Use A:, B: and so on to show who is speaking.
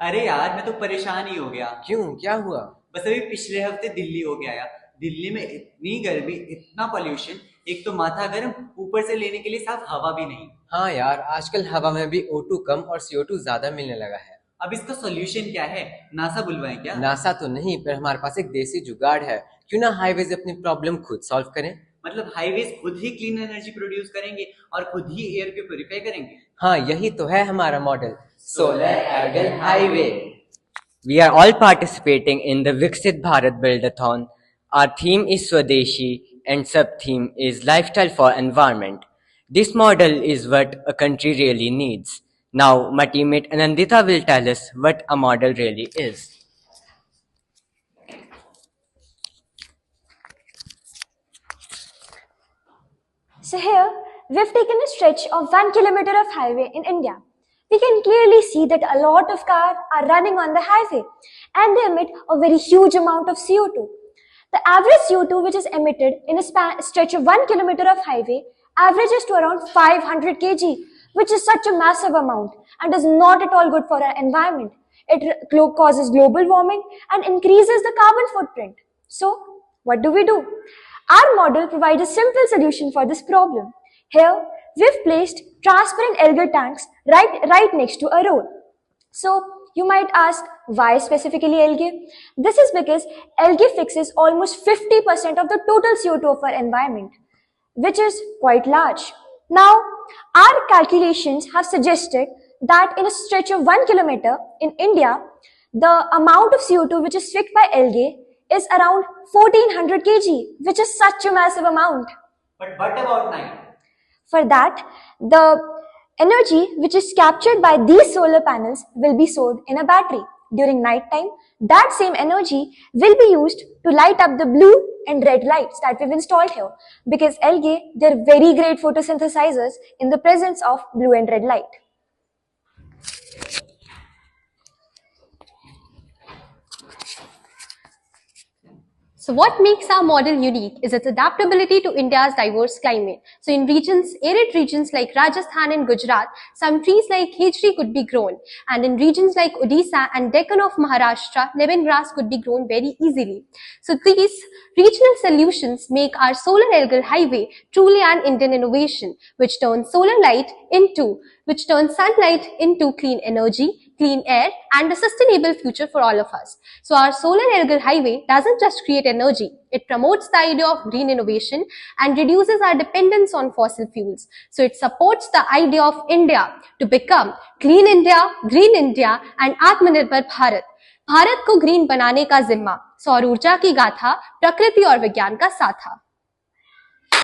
A: अरे यार, मैं तो परेशान ही हो गया।
B: क्यों, क्या हुआ?
A: बस अभी पिछले हफ्ते दिल्ली हो गया यार। दिल्ली में इतनी गर्मी, इतना पॉल्यूशन। एक तो माथा गर्म, ऊपर से लेने के लिए साफ हवा भी नहीं।
B: हाँ यार, आजकल हवा में भी O2 कम और CO2 ज्यादा मिलने लगा है।
A: अब इसका सोल्यूशन क्या है? नासा बुलवाएं क्या?
B: नासा तो नहीं, पर हमारे पास एक देसी जुगाड़ है। क्यों ना हाईवेज अपनी प्रॉब्लम खुद सॉल्व करें।
A: मतलब हाईवेज खुद ही क्लीन एनर्जी प्रोड्यूस करेंगे और खुद ही एयर को प्योरीफाई करेंगे।
B: हाँ, यही तो है हमारा model, solar argan highway. We are all participating in the Viksit Bharat Buildathon. Our theme is Swadeshi and sub-theme is Lifestyle for Environment. This model is what a country really needs. Now, my teammate Anandita will tell us what a model really is.
C: So here, we've taken a stretch of 1 kilometer of highway in India. We can clearly see that a lot of cars are running on the highway and they emit a very huge amount of CO2. The average CO2 which is emitted in a stretch of 1 kilometer of highway averages to around 500 kg, which is such a massive amount and is not at all good for our environment. It causes global warming and increases the carbon footprint. So, what do we do? Our model provides a simple solution for this problem. Here, we've placed transparent algal tanks right next to a road. So, you might ask, why specifically algae? This is because algae fixes almost 50% of the total CO2 of our environment, which is quite large. Now, our calculations have suggested that in a stretch of 1 kilometer in India, the amount of CO2 which is fixed by algae is around 1400 kg, which is such a massive amount.
A: But what about night?
C: For that, the energy which is captured by these solar panels will be stored in a battery. During night time, that same energy will be used to light up the blue and red lights that we've installed here. Because algae, they're very great photosynthesizers in the presence of blue and red light.
D: So what makes our model unique is its adaptability to India's diverse climate. So in arid regions like Rajasthan and Gujarat, some trees like khejri could be grown. And in regions like Odisha and Deccan of Maharashtra, lemongrass could be grown very easily. So these regional solutions make our solar algal highway truly an Indian innovation, which turns sunlight into clean energy, clean air, and a sustainable future for all of us. So our solar algal highway doesn't just create energy, it promotes the idea of green innovation and reduces our dependence on fossil fuels. So it supports the idea of India to become clean India, green India, and Atmanirbhar Bharat. Bharat को green बनाने का जिम्मा सौर ऊर्जा की गाथा प्रकृति और विज्ञान का साथ था।